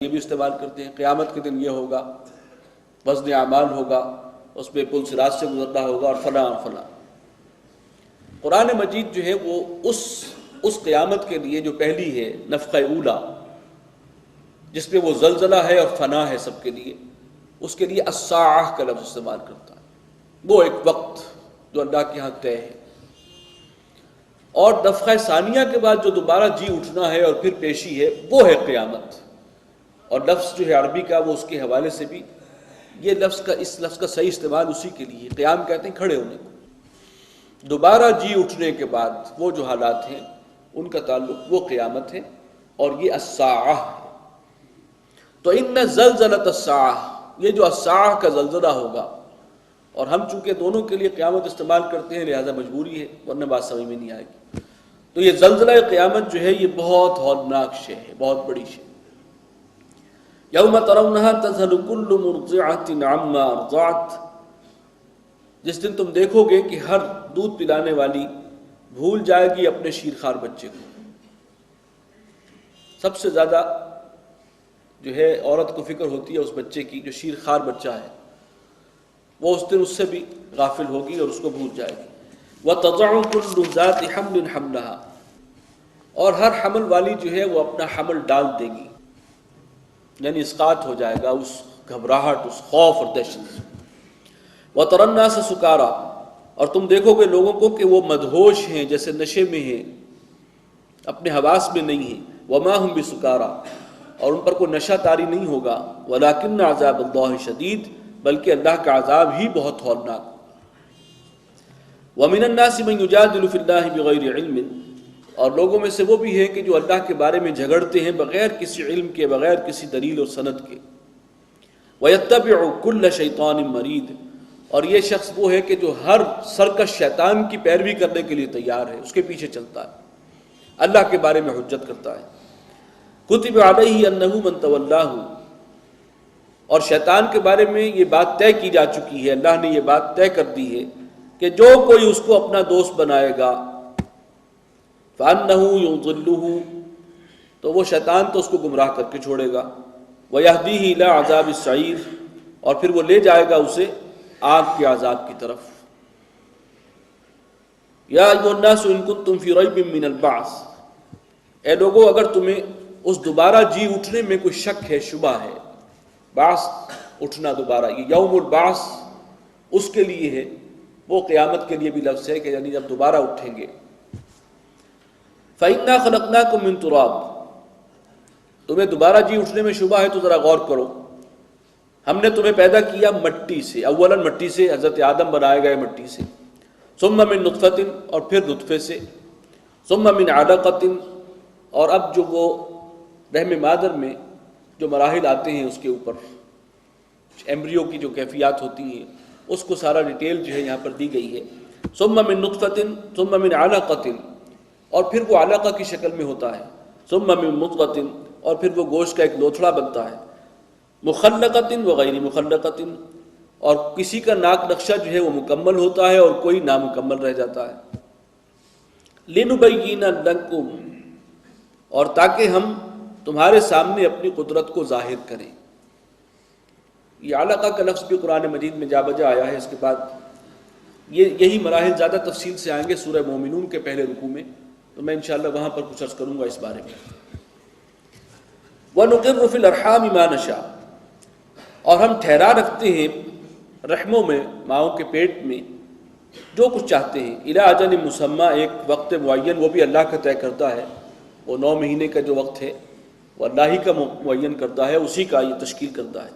یہ بھی استعمال کرتے ہیں، قیامت کے دن یہ ہوگا، وزن اعمال ہوگا، اس پہ پل صراط سے گزرنا ہوگا اور فلاں اور فلاں۔ قرآن مجید جو ہے وہ اس قیامت کے لیے جو پہلی ہے نفخہ اولا، جس پہ وہ زلزلہ ہے اور فنا ہے سب کے لیے، اس کے لیے الساعہ کا لفظ استعمال کرتا ہے۔ وہ ایک وقت جو اللہ کے ہاں طے ہے۔ اور نفخہ ثانیہ کے بعد جو دوبارہ جی اٹھنا ہے اور پھر پیشی ہے، وہ ہے قیامت۔ اور لفظ جو ہے عربی کا وہ اس کے حوالے سے بھی اس لفظ کا صحیح استعمال اسی کے لیے، قیام کہتے ہیں کھڑے ہونے کو۔ دوبارہ جی اٹھنے کے بعد وہ جو حالات ہیں ان کا تعلق وہ قیامت ہے، اور یہ الساعہ ہے۔ تو ان زلزلۃ الساعہ، یہ جو الساعہ کا زلزلہ ہوگا، اور ہم چونکہ دونوں کے لیے قیامت استعمال کرتے ہیں لہذا مجبوری ہے، ورنہ بات سمجھ میں نہیں آئے گی۔ تو یہ زلزلہ قیامت جو ہے یہ بہت ہولناک شے ہے، بہت بڑی شے۔ یوم ترونہا تذہل کل مرضعۃ عما ارضعت، جس دن تم دیکھو گے کہ ہر دودھ پلانے والی بھول جائے گی اپنے شیرخوار بچے کو۔ سب سے زیادہ جو ہے عورت کو فکر ہوتی ہے اس بچے کی جو شیرخوار بچہ ہے، وہ اس دن اس سے بھی غافل ہوگی اور اس کو بھول جائے گی۔ وَتَضَعُ كُلُّ ذَاتِ حَمْلٍ حَمْلَهَا، اور ہر حمل والی جو ہے وہ اپنا حمل ڈال دے گی، یعنی اسقاط ہو جائے گا اس گھبراہٹ، اس خوف اور دہشت سے۔ وَتَرَى النَّاسَ سُكَارَىٰ، اور تم دیکھو گے لوگوں کو کہ وہ مدہوش ہیں، جیسے نشے میں ہیں، اپنے حواس میں نہیں ہیں۔ وَمَا هُمْ بِسُكَارَىٰ، اور ان پر کوئی نشہ طاری نہیں ہوگا۔ وَلَٰكِنَّ عَذَابَ اللَّهِ شَدِيدٌ، بلکہ اللہ کا عذاب ہی بہت ہولناک۔ وَمِنَ النَّاسِ مَن يُجَادِلُ فِي اللَّهِ بِغَيْرِ عِلْمٍ، اور لوگوں میں سے وہ بھی ہیں کہ جو اللہ کے بارے میں جھگڑتے ہیں بغیر کسی علم کے، بغیر کسی دلیل اور سند کے۔ وَيَتَّبِعُ كُلَّ شَيْطَانٍ مَرِيدٍ، اور یہ شخص وہ ہے کہ جو ہر سرکش شیطان کی پیروی کرنے کے لیے تیار ہے، اس کے پیچھے چلتا ہے، اللہ کے بارے میں حجت کرتا ہے۔ كُتِبَ عَلَيْهِ أَنَّهُ مَن تَوَلَّاهُ، اور شیطان کے بارے میں یہ بات طے کی جا چکی ہے، اللہ نے یہ بات طے کر دی ہے کہ جو کوئی اس کو اپنا دوست بنائے گا فَأَنَّهُ يُضِلُّهُ، تو وہ شیطان تو اس کو گمراہ کر کے چھوڑے گا۔ وَيَهْدِيهِ إِلَىٰ عَذَابِ السَّعِيرِ، اور پھر وہ لے جائے گا اسے آگ کے عذاب کی طرف۔ يَا أَيُّهَا النَّاسُ إِن كُنتُمْ فِي رَيْبٍ مِّنَ الْبَعْثِ، اے لوگو اگر تمہیں اس دوبارہ جی اٹھنے میں کوئی شک ہے، شبہ ہے، بعث اٹھنا دوبارہ، یہ یوم البعث اس کے لیے ہے، وہ قیامت کے لیے بھی لفظ ہے کہ یعنی جب دوبارہ اٹھیں گے۔ فَإِنَّا خَلَقْنَاكُم مِّن تُرَابٍ، تمہیں دوبارہ جی اٹھنے میں شبہ ہے تو ذرا غور کرو، ہم نے تمہیں پیدا کیا مٹی سے، اولاً مٹی سے، حضرت آدم بنائے گئے مٹی سے، ثم من نطفۃ، اور پھر نطفے سے، ثم من علقۃ، اور اب جو وہ رحم مادر میں جو مراحل آتے ہیں اس کے اوپر ایمبریو کی جو کیفیات ہوتی ہیں اس کو سارا ڈیٹیل جو ہے یہاں پر دی گئی ہے۔ ثم من نطفۃ ثم من علقۃ، اور پھر وہ علقہ کی شکل میں ہوتا ہے، ثم من مضغۃ، اور پھر وہ گوشت کا ایک لوتھڑا بنتا ہے، مخلقۃ وغیر مخلقۃ، اور کسی کا ناک نقشہ جو ہے وہ مکمل ہوتا ہے اور کوئی نامکمل رہ جاتا ہے۔ لنبین لکم، اور تاکہ ہم تمہارے سامنے اپنی قدرت کو ظاہر کریں۔ یہ علقہ کا لفظ بھی قرآن مجید میں جا بجا آیا ہے۔ اس کے بعد یہی مراحل زیادہ تفصیل سے آئیں گے سورہ مومنون کے پہلے رکوع میں، تو میں انشاءاللہ وہاں پر کچھ عرض کروں گا اس بارے میں۔ وَنُقِرُّ فِي الْأَرْحَامِ مَا نَشَاءُ، اور ہم ٹھہرا رکھتے ہیں رحموں میں، ماؤں کے پیٹ میں جو کچھ چاہتے ہیں، اِلیٰ اجل مسمى، ایک وقت معین، وہ بھی اللہ کا طے کرتا ہے، وہ 9 مہینے کا جو وقت ہے وہ اللہ ہی کا معین کرتا ہے، اسی کا یہ تشکیل کرتا ہے۔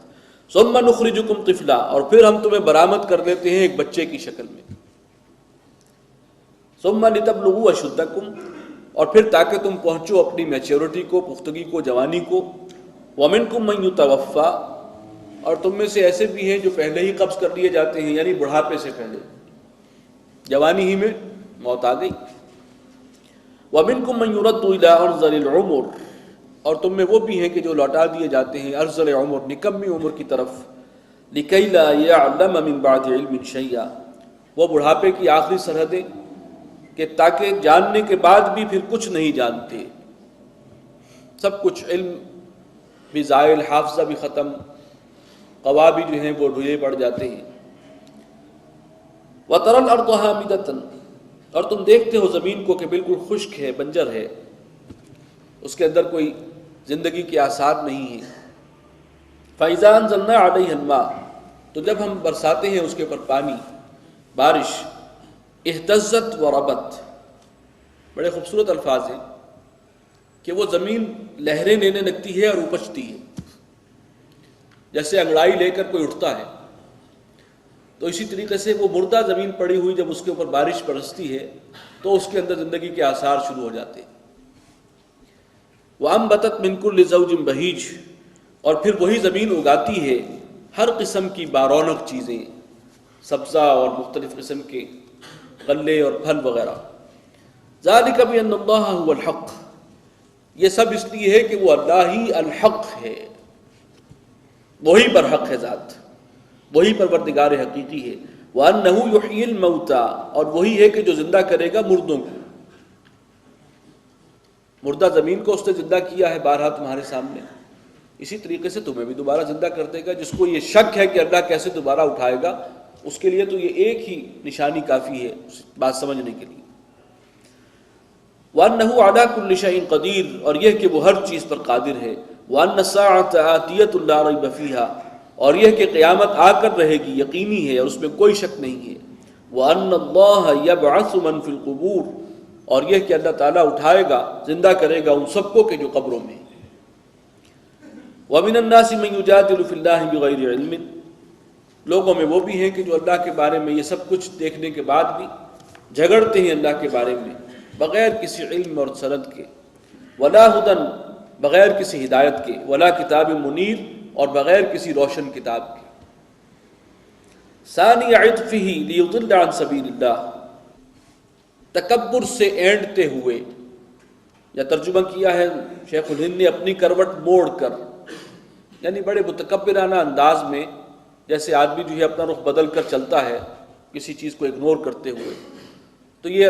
ثم نخرجکم طفلا، اور پھر ہم تمہیں برآمد کر دیتے ہیں ایک بچے کی شکل میں۔ ثم لتبلغوا اشدکم، اور پھر تاکہ تم پہنچو اپنی میچورٹی کو، پختگی کو، جوانی کو۔ ومنکم من یتوفی، اور تم میں سے ایسے بھی ہیں جو پہلے ہی قبض کر لیے جاتے ہیں، یعنی بڑھاپے سے پہلے، جوانی ہی میں موت آ گئی۔ ومنکم من یرد الی ارذل العمر، اور تم میں وہ بھی ہیں کہ جو لوٹا دیے جاتے ہیں ارذل عمر، نکمی عمر کی طرف۔ لکی لا یعلم من بعد علم شیئا، وہ بڑھاپے کی آخری سرحدیں کہ تاکہ جاننے کے بعد بھی پھر کچھ نہیں جانتے، سب کچھ علم بھی زائل، حافظہ بھی ختم، قوا بھی جو ہیں وہ ڈھیلے پڑ جاتے ہیں۔ وَتَرَى الْأَرْضَ حَامِدَةً، اور تم دیکھتے ہو زمین کو کہ بالکل خشک ہے، بنجر ہے، اس کے اندر کوئی زندگی کے آثار نہیں ہیں۔ فَإِذَا أَنزَلْنَا عَلَيْهَا الْمَاءَ، تو جب ہم برساتے ہیں اس کے اوپر پانی، بارش، اہتزت وربت، بڑے خوبصورت الفاظ ہیں کہ وہ زمین لہریں لینے لگتی ہے اور اپجتی ہے، جیسے انگڑائی لے کر کوئی اٹھتا ہے، تو اسی طریقے سے وہ مردہ زمین پڑی ہوئی جب اس کے اوپر بارش برستی ہے تو اس کے اندر زندگی کے آثار شروع ہو جاتے ہیں۔ وَأَنبَتَتْ مِنْ كُلِّ زَوْجٍ بَهِيجٍ، اور پھر وہی زمین اگاتی ہے ہر قسم کی بارونق چیزیں، سبزہ اور مختلف قسم کے غلے اور پھل وغیرہ۔ ذَلِكَ بِأَنَّ اللَّهَ هُوَ الْحَقُّ، یہ سب اس لیے ہے کہ وہ اللہ ہی الحق ہے، وہی برحق ہے ذات، وہی پروردگار حقیقی ہے۔ وَأَنَّهُ يُحْيِي الْمَوْتَى، اور وہی ہے کہ جو زندہ کرے گا مردوں کو۔ مردہ زمین کو اس نے زندہ کیا ہے بارہا تمہارے سامنے، اسی طریقے سے تمہیں بھی دوبارہ زندہ کر دے گا۔ جس کو یہ شک ہے کہ اللہ کیسے دوبارہ اٹھائے گا، اس کے لیے تو یہ ایک ہی نشانی کافی ہے بات سمجھنے کے لیے۔ وَأَنَّهُ عَلَىٰ كُلِّ شَيْءٍ قَدِيرٌ، اور یہ کہ وہ ہر چیز پر قادر ہے۔ وَأَنَّ السَّاعَةَ آتِيَةٌ لَا رَيْبَ فِيهَا، اور یہ کہ قیامت آ کر رہے گی، یقینی ہے اور اس میں کوئی شک نہیں ہے۔ وَأَنَّ اللَّهَ يَبْعَثُ مَن فِي الْقُبُورِ، اور یہ کہ اللہ تعالیٰ اٹھائے گا، زندہ کرے گا ان سب کو کہ جو قبروں میں۔ وَمِنَ النَّاسِ مَن يُجَادِلُ فِي اللَّهِ بِغَيْرِ عِلْمٍ، لوگوں میں وہ بھی ہیں کہ جو اللہ کے بارے میں یہ سب کچھ دیکھنے کے بعد بھی جھگڑتے ہیں اللہ کے بارے میں بغیر کسی علم اور سند کے۔ وَلَا هُدًى، بغیر کسی ہدایت کے۔ وَلَا كِتَابٍ مُنِيرٍ، اور بغیر کسی روشن کتاب کے۔ ثَانِيَ عِطْفِهِ لِيُضِلَّ عَن سَبِيلِ اللَّهِ، تکبر سے اینٹتے ہوئے، یا ترجمہ کیا ہے شیخ الہند نے اپنی کروٹ موڑ کر، یعنی بڑے متکبرانہ انداز میں، جیسے آدمی جو ہے اپنا رخ بدل کر چلتا ہے کسی چیز کو اگنور کرتے ہوئے، تو یہ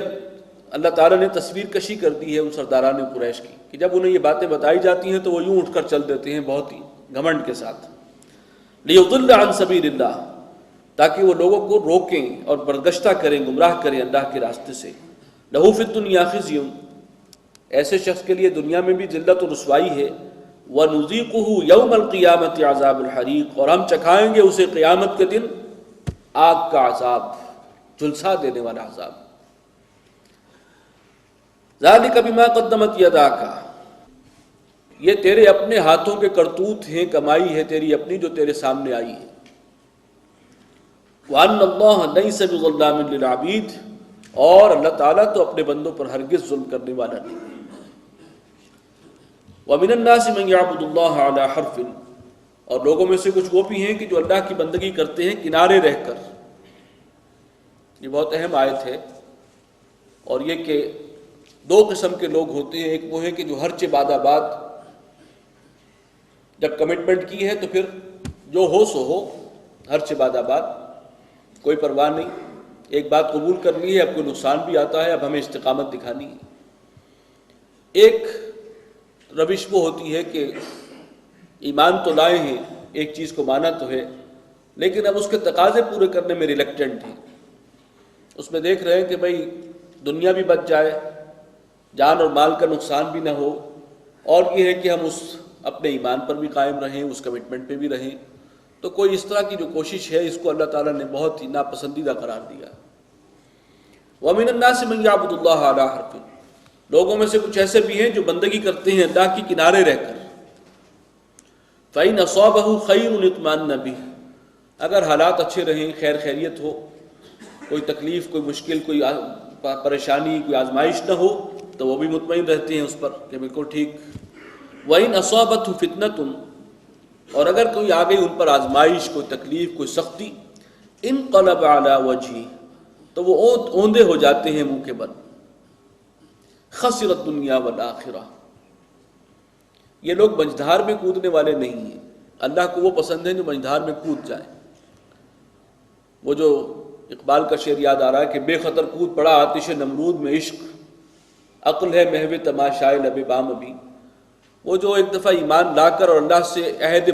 اللہ تعالیٰ نے تصویر کشی کر دی ہے ان سرداران قریش کی کہ جب انہیں یہ باتیں بتائی جاتی ہیں تو وہ یوں اٹھ کر چل دیتے ہیں بہت ہی گھمنڈ کے ساتھ۔ لِيُضِلَّ عَن سَبِيلِ اللَّهِ، تاکہ وہ لوگوں کو روکیں اور برگشتہ کریں، گمراہ کریں اللہ کے راستے سے۔ لَهُ فِي الدُّنْيَا خِزْيٌ، ایسے شخص کے لیے دنیا میں بھی ذلت و رسوائی ہے۔ وَنُذِيقُهُ يَوْمَ الْقِيَامَةِ عَذَابَ الْحَرِيقِ، اور ہم چکھائیں گے اسے قیامت کے دن آگ کا عذاب، جھلسا دینے والا عذاب۔ ذَلِكَ بِمَا قَدَّمَتْ يَدَاكَ، یہ تیرے اپنے ہاتھوں کے کرتوت ہیں، کمائی ہے تیری اپنی جو تیرے سامنے آئی ہے۔ وَأَنَّ اللَّهَ لَيْسَ بِظَلَّامٍ لِّلْعَبِيدِ، اور اللہ تعالیٰ تو اپنے بندوں پر ہرگز ظلم کرنے والا نہیں۔ وَمِنَ النَّاسِ مَن يَعْبُدُ اللَّهَ عَلَىٰ حَرْفٍ، اور لوگوں میں سے کچھ وہ بھی ہیں کہ جو اللہ کی بندگی کرتے ہیں کنارے رہ کر۔ یہ بہت اہم آیت ہے، اور یہ کہ دو قسم کے لوگ ہوتے ہیں، ایک وہ ہے کہ جو ہر چہ بعد آباد جب کمٹمنٹ کی ہے تو پھر جو ہو سو ہو، ہر چہ بعد آباد، کوئی پرواہ نہیں، ایک بات قبول کر لی ہے، اب کوئی نقصان بھی آتا ہے، اب ہمیں استقامت دکھانی ہے۔ ایک روش وہ ہوتی ہے کہ ایمان تو لائے ہیں، ایک چیز کو مانا تو ہے، لیکن اب اس کے تقاضے پورے کرنے میں ریلیکٹنٹ ہیں، اس میں دیکھ رہے ہیں کہ بھئی دنیا بھی بچ جائے، جان اور مال کا نقصان بھی نہ ہو، اور یہ ہے کہ ہم اس اپنے ایمان پر بھی قائم رہیں، اس کمٹمنٹ پہ بھی رہیں۔ تو کوئی اس طرح کی جو کوشش ہے اس کو اللہ تعالیٰ نے بہت ہی ناپسندیدہ قرار دیا۔ وَمِنَ النَّاسِ مَن يَعْبُدُ اللَّهَ عَلَىٰ حَرْفٍ، لوگوں میں سے کچھ ایسے بھی ہیں جو بندگی کرتے ہیں اللہ کی کنارے رہ کر۔ فَإِنْ أَصَابَهُ خَيْرٌ اطْمَأَنَّ بِهِ، اگر حالات اچھے رہیں، خیر خیریت ہو، کوئی تکلیف، کوئی مشکل، کوئی پریشانی، کوئی آزمائش نہ ہو تو وہ بھی مطمئن رہتے ہیں اس پر کہ بالکل ٹھیک۔ وَإِنْ أَصَابَتْهُ فِتْنَةٌ، اور اگر کوئی آ گئی ان پر آزمائش، کوئی تکلیف، کوئی سختی، انقلب علی وجہہ، تو وہ اوندے ہو جاتے ہیں منہ کے بل۔ خسر الدنیا والآخرہ، یہ لوگ منجدھار میں کودنے والے نہیں ہیں، اللہ کو وہ پسند ہے جو منجدھار میں کود جائیں۔ وہ جو اقبال کا شعر یاد آ رہا ہے کہ بے خطر کود پڑا آتش نمرود میں عشق، عقل ہے محو تماشائے لب بام ابھی، وہ جو ایک دفعہ ایمان لا کر اور اللہ سے عہد